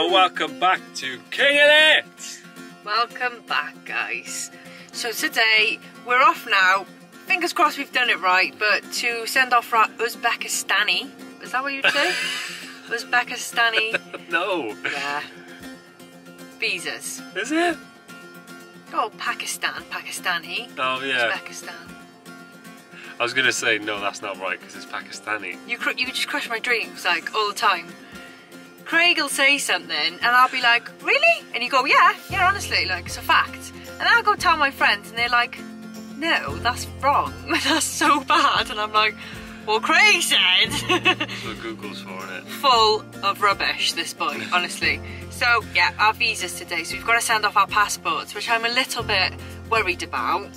So welcome back to King of It! Welcome back, guys. So today we're off now. Fingers crossed we've done it right, but to send off our Uzbekistani. Is that what you'd say? Uzbekistani. No. Yeah. Visas. Is it? Oh, Pakistani. Oh yeah. Uzbekistan. I was gonna say no, that's not right because it's Pakistani. You just crush my dreams like all the time. Craig will say something and I'll be like, really? And you go, yeah, honestly, like it's a fact. And I'll go tell my friends and they're like, no, that's wrong. That's so bad. And I'm like, well, Craig said. So Google's for it. Full of rubbish, this boy, honestly. So yeah, our visas today. So we've got to send off our passports, which I'm a little bit worried about.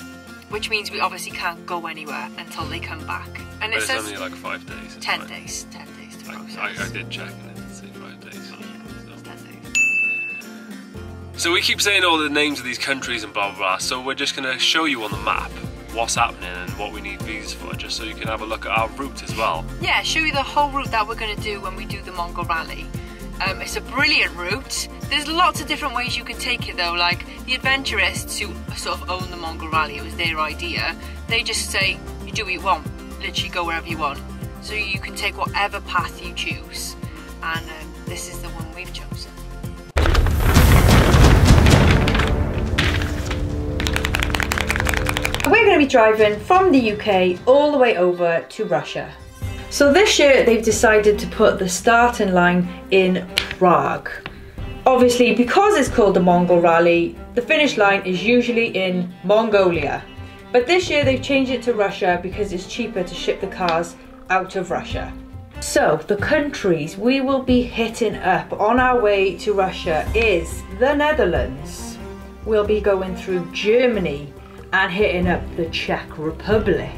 Which means we obviously can't go anywhere until they come back. And But it says it's only like 5 days. 10 days. 10 days to process. I did check and it did say 5 days. So. It's 10 days. So we keep saying all the names of these countries and blah blah blah, so we're just going to show you on the map what's happening and what we need visas for, just so you can have a look at our route as well. Yeah, show you the whole route that we're going to do when we do the Mongol Rally. It's a brilliant route. There's lots of different ways you can take it though, like the adventurists who sort of own the Mongol Rally, it was their idea. They just say, you do what you want, literally go wherever you want. So you can take whatever path you choose. And this is the one we've chosen. We're going to be driving from the UK all the way over to Russia. So this year they've decided to put the starting line in Prague. Obviously, because it's called the Mongol Rally, the finish line is usually in Mongolia. But this year they've changed it to Russia because it's cheaper to ship the cars out of Russia. So the countries we will be hitting up on our way to Russia is the Netherlands. We'll be going through Germany and hitting up the Czech Republic.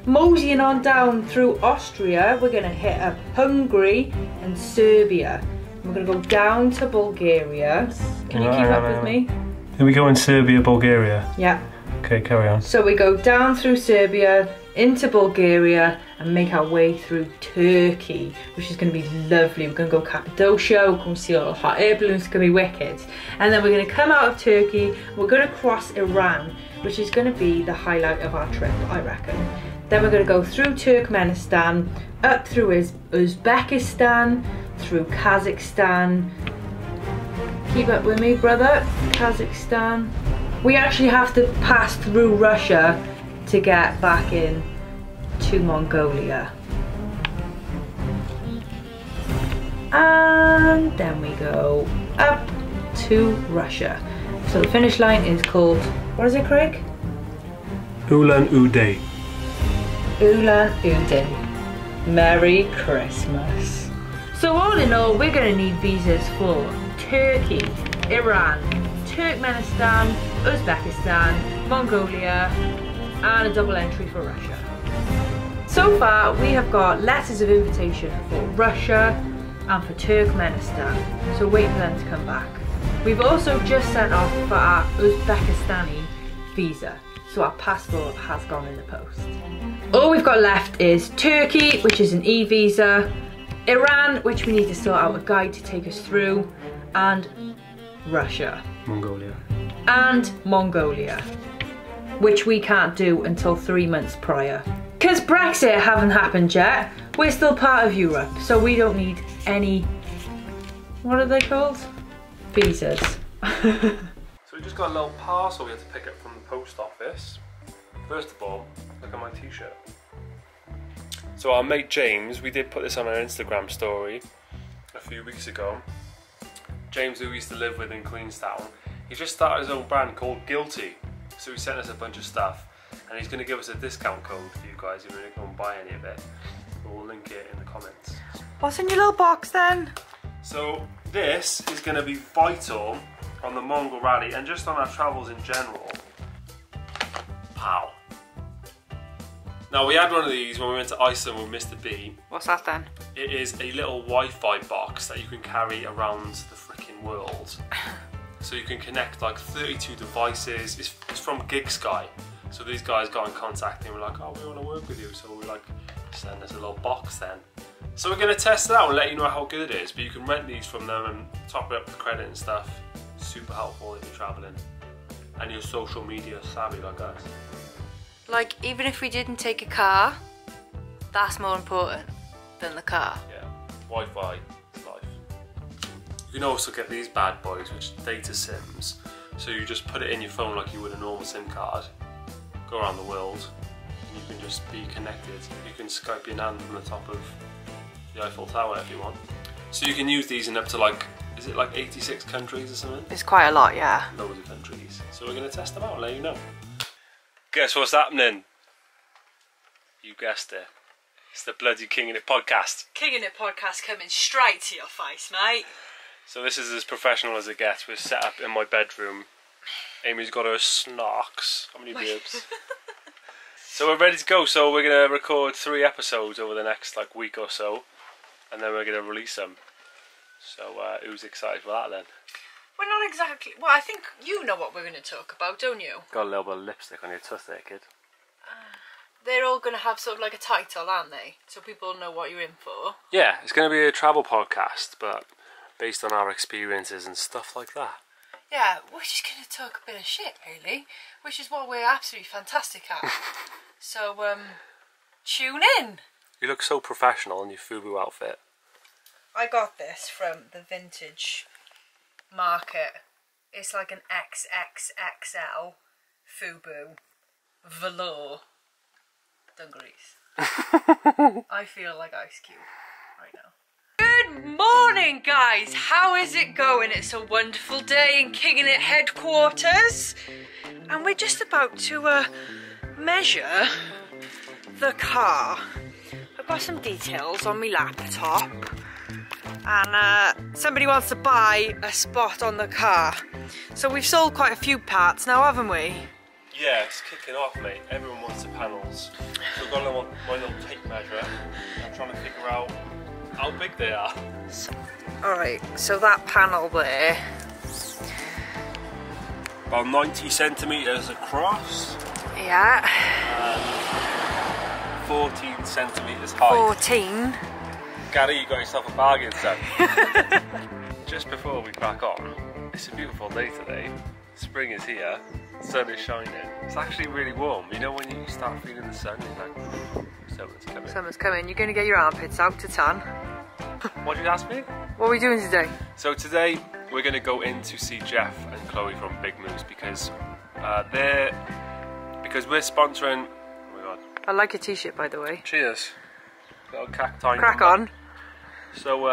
Moseying on down through Austria, we're going to hit up Hungary and Serbia. We're going to go down to Bulgaria. Can you keep up with me? Here we go in Serbia, Bulgaria. Yeah. Okay, carry on. So we go down through Serbia, into Bulgaria, and make our way through Turkey, which is going to be lovely. We're going to go Cappadocia, we're going to see all the hot air balloons, it's going to be wicked. And then we're going to come out of Turkey, we're going to cross Iran, which is going to be the highlight of our trip, I reckon. Then we're going to go through Turkmenistan, up through Uzbekistan, through Kazakhstan. Keep up with me, brother. Kazakhstan. We actually have to pass through Russia to get back in to Mongolia. And then we go up to Russia. So the finish line is called, what is it, Craig? Ulan-Ude. Ulan-Ude. Merry Christmas. So all in all, we're going to need visas for Turkey, Iran, Turkmenistan, Uzbekistan, Mongolia, and a double entry for Russia. So far, we have got letters of invitation for Russia and for Turkmenistan, so wait for them to come back. We've also just sent off for our Uzbekistani visa, so our passport has gone in the post. All we've got left is Turkey, which is an e-visa, Iran, which we need to sort out a guide to take us through, and Russia. Mongolia. And Mongolia, which we can't do until 3 months prior. Because Brexit haven't happened yet, we're still part of Europe, so we don't need any, what are they called? Visas. So we just got a little parcel we had to pick up from the post office. First of all, look at my t-shirt. So our mate James, we did put this on our Instagram story a few weeks ago. James, who we used to live with in Queenstown, he just started his own brand called Guilty. So he sent us a bunch of stuff and he's going to give us a discount code for you guys if you want to go and buy any of it. We'll link it in the comments. What's in your little box then? So this is going to be vital on the Mongol Rally and just on our travels in general. Pow. Now we had one of these when we went to Iceland with Mr. B. What's that then? It is a little Wi-Fi box that you can carry around the freaking world. So you can connect like 32 devices. It's from GigSky. So these guys got in contact and were like, oh, we want to work with you. So we like nice. And there's a little box then. So we're going to test it out and let you know how good it is. But you can rent these from them and top it up with credit and stuff. Super helpful if you're travelling and you're social media savvy like us. Like, even if we didn't take a car, that's more important than the car. Yeah, Wi-Fi is life. You can also get these bad boys, which are data SIMs. So you just put it in your phone like you would a normal SIM card, go around the world, and you can just be connected. You can Skype your nan from the top of the Eiffel Tower if you want. So you can use these in up to like, is it like 86 countries or something? It's quite a lot, yeah. Loads of countries. So we're going to test them out and let you know. Guess what's happening? You guessed it. It's the bloody King in It podcast. King in It podcast coming straight to your face, mate. So this is as professional as it gets. We're set up in my bedroom. Amy's got her snarks. How many boobs? So we're ready to go. So we're going to record 3 episodes over the next like week or so. And then we're going to release them. So who's excited for that then? We're not exactly... Well, I think you know what we're going to talk about, don't you? Got a little bit of lipstick on your tooth there, kid. They're all going to have sort of like a title, aren't they? So people know what you're in for. Yeah, it's going to be a travel podcast, but based on our experiences and stuff like that. Yeah, we're just going to talk a bit of shit, really, which is what we're absolutely fantastic at. So, tune in. You look so professional in your FUBU outfit. I got this from the vintage market. It's like an XXXL FUBU velour dungarees. I feel like Ice Cube right now. Good morning, guys. How is it going? It's a wonderful day in King in It headquarters, and we're just about to measure the car. I've got some details on my laptop, and somebody wants to buy a spot on the car. So we've sold quite a few parts now, haven't we? Yeah, it's kicking off, mate. Everyone wants the panels. So I've got my little tape measure. I'm trying to figure out how big they are. Alright, so that panel there. About 90 centimetres across. Yeah. And 14 centimetres high. 14. Gary, you got yourself a bargain, son. Just before we crack on, it's a beautiful day today. Spring is here. The sun is shining. It's actually really warm. You know when you start feeling the sun, it's like, summer's coming. Summer's coming. You're going to get your armpits out to tan. What did you ask me? What are we doing today? So today we're going to go in to see Jeff and Chloe from Big Moose because we're sponsoring. Oh my god! I like your t-shirt, by the way. Cheers. Little cacti. Crack on. So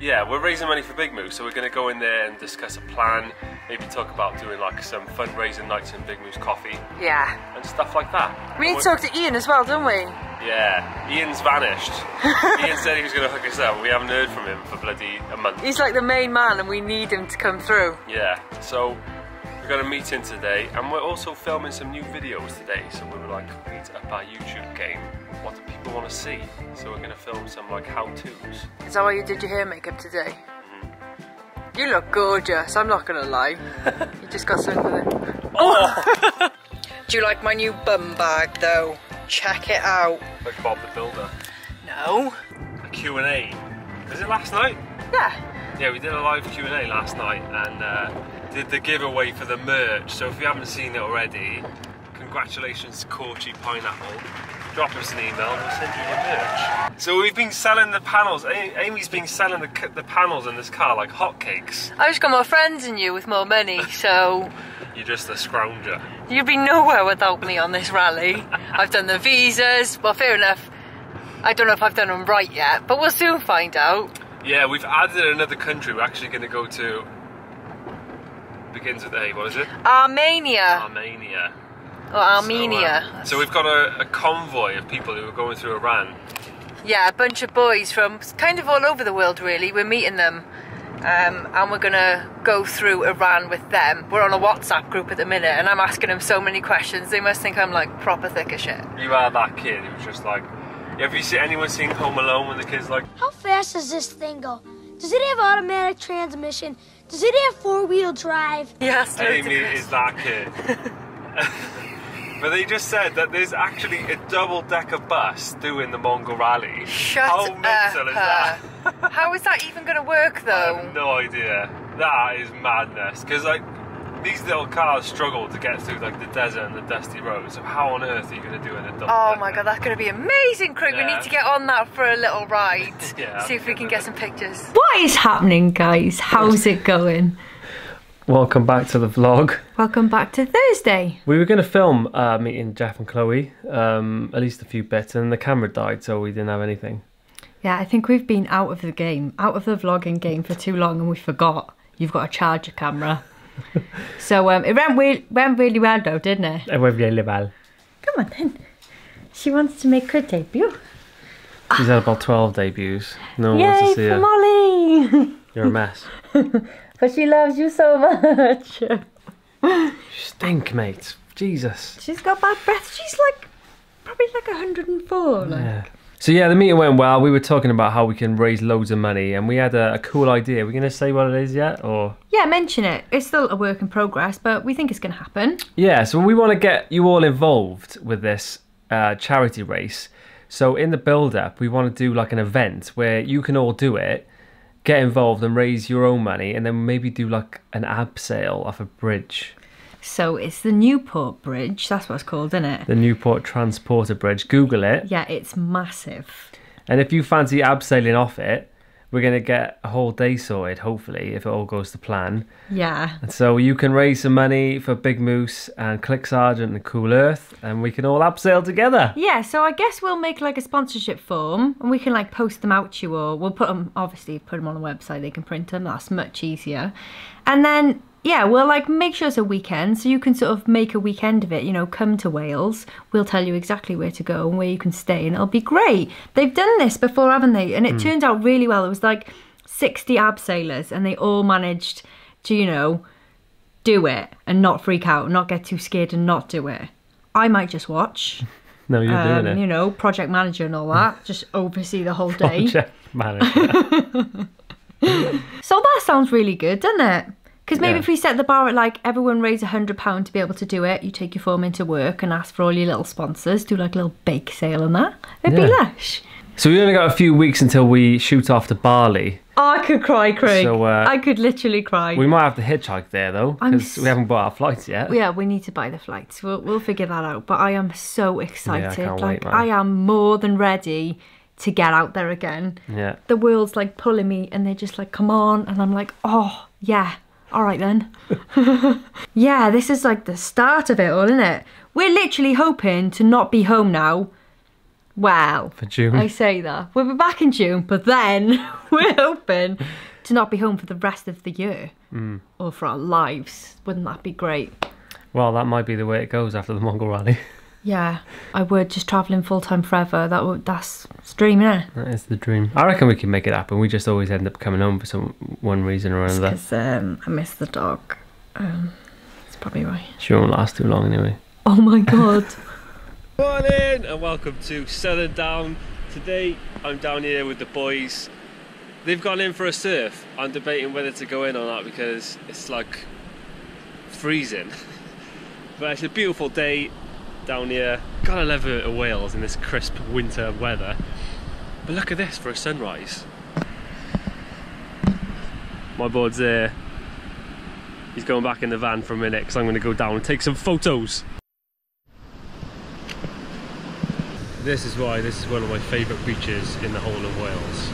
yeah, we're raising money for Big Moose, so we're going to go in there and discuss a plan. Maybe talk about doing like some fundraising nights in Big Moose Coffee. Yeah. And stuff like that. We need to talk to Ian as well, don't we? Yeah, Ian's vanished. Ian said he was going to hook us up. We haven't heard from him for bloody a month. He's like the main man and we need him to come through. Yeah, so we're going to meet him today, and we're also filming some new videos today. So we were like, we need to up our YouTube game. What do people want to see? So we're going to film some like how-tos. Is that why you did your hair makeup today? You look gorgeous, I'm not gonna lie. You just got something with it. Oh! Do you like my new bum bag though? Check it out. Like Bob the Builder. No. A Q&A. Was it last night? Yeah. Yeah, we did a live Q&A last night and did the giveaway for the merch. So if you haven't seen it already, congratulations to Corchy Pineapple. Drop us an email and we'll send you your merch. So we've been selling the panels. Amy's been selling the panels in this car like hotcakes. I just got more friends than you with more money, so... You're just a scrounger. You'd be nowhere without me on this rally. I've done the visas. Well, fair enough. I don't know if I've done them right yet, but we'll soon find out. Yeah, we've added another country. We're actually going to go to... Begins with A, what is it? Armenia. Armenia. Or Armenia. So we've got a convoy of people who are going through Iran. Yeah, a bunch of boys from kind of all over the world really. We're meeting them and we're going to go through Iran with them. We're on a WhatsApp group at the minute and I'm asking them so many questions. They must think I'm like proper thick as shit. You are that kid who's just like... Have you seen anyone seen Home Alone when the kid's like... How fast does this thing go? Does it have automatic transmission? Does it have 4-wheel drive? Yes. Amy is that kid. But they just said that there's actually a double-decker bus doing the Mongol Rally. How mental is that? How is that even going to work though? I have no idea. That is madness. Because like these little cars struggle to get through like the desert and the dusty roads. So how on earth are you going to do it in a double-decker? Oh my god, that's going to be amazing, Craig. Yeah. We need to get on that for a little ride. Yeah, see if we can get some pictures. What is happening, guys? How's it going? Welcome back to the vlog. Welcome back to Thursday. We were going to film meeting Jeff and Chloe, at least a few bits, and the camera died, so we didn't have anything. Yeah, I think we've been out of the game, out of the vlogging game for too long, and we forgot you've got to charge your camera. So it went really well though, didn't it? It went really well. Come on then. She wants to make her debut. She's had about 12 debuts. No one Yay wants to see for her. Molly! You're a mess. But she loves you so much. You stink, mate. Jesus. She's got bad breath. She's like, probably like 104. Like. Yeah. So yeah, the meeting went well. We were talking about how we can raise loads of money, and we had a cool idea. Are we going to say what it is yet, or? Yeah, mention it. It's still a work in progress, but we think it's going to happen. Yeah, so we want to get you all involved with this charity race. So in the build-up, we want to do like an event where you can all do it, get involved and raise your own money, and then maybe do like an absail off a bridge. So it's the Newport Bridge, that's what it's called, isn't it? The Newport Transporter Bridge. Google it. Yeah, it's massive. And if you fancy abseiling off it, we're going to get a whole day sorted, hopefully, if it all goes to plan. Yeah. And so you can raise some money for Big Moose and Click Sergeant and Cool Earth, and we can all abseil together. Yeah, so I guess we'll make like a sponsorship form, and we can like post them out to you all. We'll put them, obviously, put them on the website, they can print them, that's much easier. And then, yeah, we'll like make sure it's a weekend, so you can sort of make a weekend of it, you know, come to Wales. We'll tell you exactly where to go and where you can stay, and it'll be great. They've done this before, haven't they? And it turned out really well. It was like 60 abseilers, and they all managed to, you know, do it and not freak out, not get too scared and not do it. I might just watch. No, you're doing it. You know, project manager and all that. Just oversee the whole day. Project manager. So that sounds really good, doesn't it? Because maybe Yeah. if we set the bar at like everyone raise £100 to be able to do it, you take your form into work and ask for all your little sponsors, do like a little bake sale and that. It'd be lush. So we only got a few weeks until we shoot off to Bali. Oh, I could cry, Craig. So, I could literally cry. We might have to hitchhike there though, because we haven't bought our flights yet. Yeah, we need to buy the flights. We'll figure that out. But I am so excited. Yeah, I can't like wait, man. I am more than ready to get out there again. Yeah. The world's like pulling me, and they're just like, "Come on!" And I'm like, "Oh yeah, all right then." Yeah, this is like the start of it all, isn't it? We're literally hoping to not be home now. Well, For June. I say that. We'll be back in June, but then we're hoping to not be home for the rest of the year. Or for our lives. Wouldn't that be great? Well, that might be the way it goes after the Mongol Rally. Yeah, I would, just travelling full-time forever. That's a dream, innit? That is the dream. I reckon we can make it happen. We just always end up coming home for one reason or another. Because I miss the dog. That's probably why. She won't last too long anyway. Oh my god. Morning and welcome to Southern Down. Today I'm down here with the boys. They've gone in for a surf. I'm debating whether to go in or not because it's like freezing. But it's a beautiful day down here. Gotta love it at Wales in this crisp winter weather. But look at this for a sunrise. My board's there. He's going back in the van for a minute because I'm going to go down and take some photos. This is why this is one of my favourite beaches in the whole of Wales.